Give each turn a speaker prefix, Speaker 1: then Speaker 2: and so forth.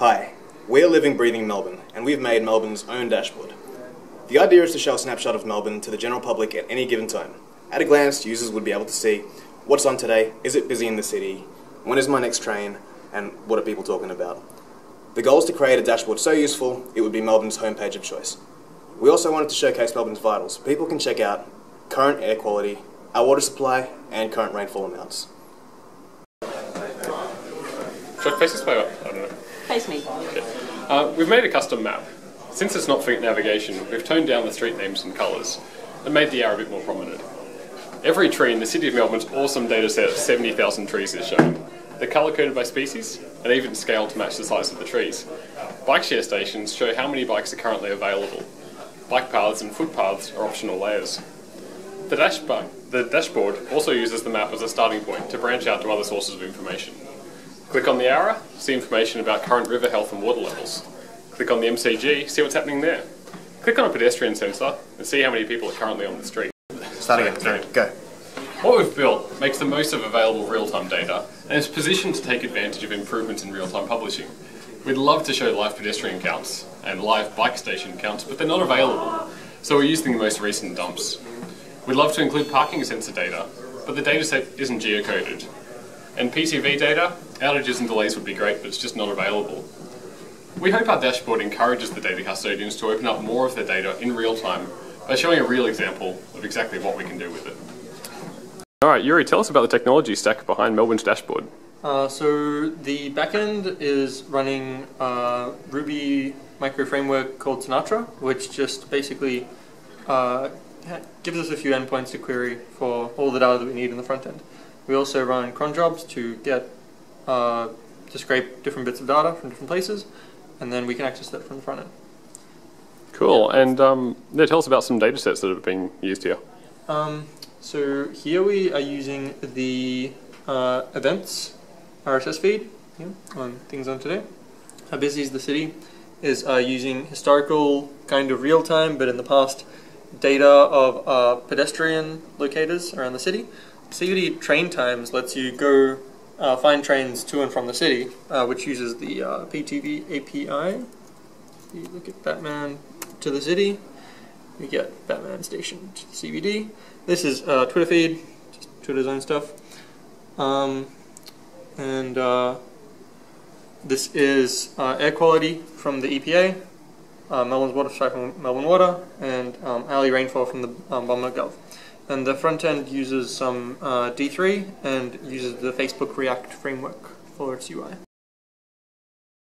Speaker 1: Hi, we're Living Breathing Melbourne, and we've made Melbourne's own dashboard. The idea is to show a snapshot of Melbourne to the general public at any given time. At a glance, users would be able to see what's on today, is it busy in the city, when is my next train, and what are people talking about. The goal is to create a dashboard so useful, it would be Melbourne's homepage of choice. We also wanted to showcase Melbourne's vitals. People can check out current air quality, our water supply, and current rainfall amounts.
Speaker 2: Should I face this way up? I don't know.
Speaker 3: Face me.
Speaker 2: Okay. We've made a custom map. Since it's not for navigation, we've toned down the street names and colours and made the arrow a bit more prominent. Every tree in the City of Melbourne's awesome dataset of 70,000 trees is shown. They're colour-coded by species and even scaled to match the size of the trees. Bike share stations show how many bikes are currently available. Bike paths and footpaths are optional layers. The dashboard also uses the map as a starting point to branch out to other sources of information. Click on the arrow, see information about current river health and water levels. Click on the MCG, see what's happening there. Click on a pedestrian sensor and see how many people are currently on the street.
Speaker 1: Start again, go.
Speaker 2: What we've built makes the most of available real-time data and is positioned to take advantage of improvements in real-time publishing. We'd love to show live pedestrian counts and live bike station counts, but they're not available, so we're using the most recent dumps. We'd love to include parking sensor data, but the dataset isn't geocoded. And PTV data, outages and delays would be great, but it's just not available. We hope our dashboard encourages the data custodians to open up more of their data in real time by showing a real example of exactly what we can do with it. Alright, Yuri, tell us about the technology stack behind Melbourne's dashboard.
Speaker 4: So the backend is running a Ruby micro framework called Sinatra, which just basically gives us a few endpoints to query for all the data that we need in the front end. We also run cron jobs to get to scrape different bits of data from different places, and then we can access that from the front end.
Speaker 2: Cool, and tell us about some data sets that have been used here.
Speaker 4: So here we are using the events RSS feed on things on today. How busy is the city is using historical kind of real time, but in the past, data of pedestrian locators around the city. CBD train times lets you go find trains to and from the city, which uses the PTV API. So you look at Batman to the city, you get Batman station to the CBD. This is Twitter feed, just Twitter's own stuff. This is air quality from the EPA, Melbourne's water supply from Melbourne Water, and hourly rainfall from the Bomber.gov. And the front end uses some D3 and uses the Facebook React framework for its UI.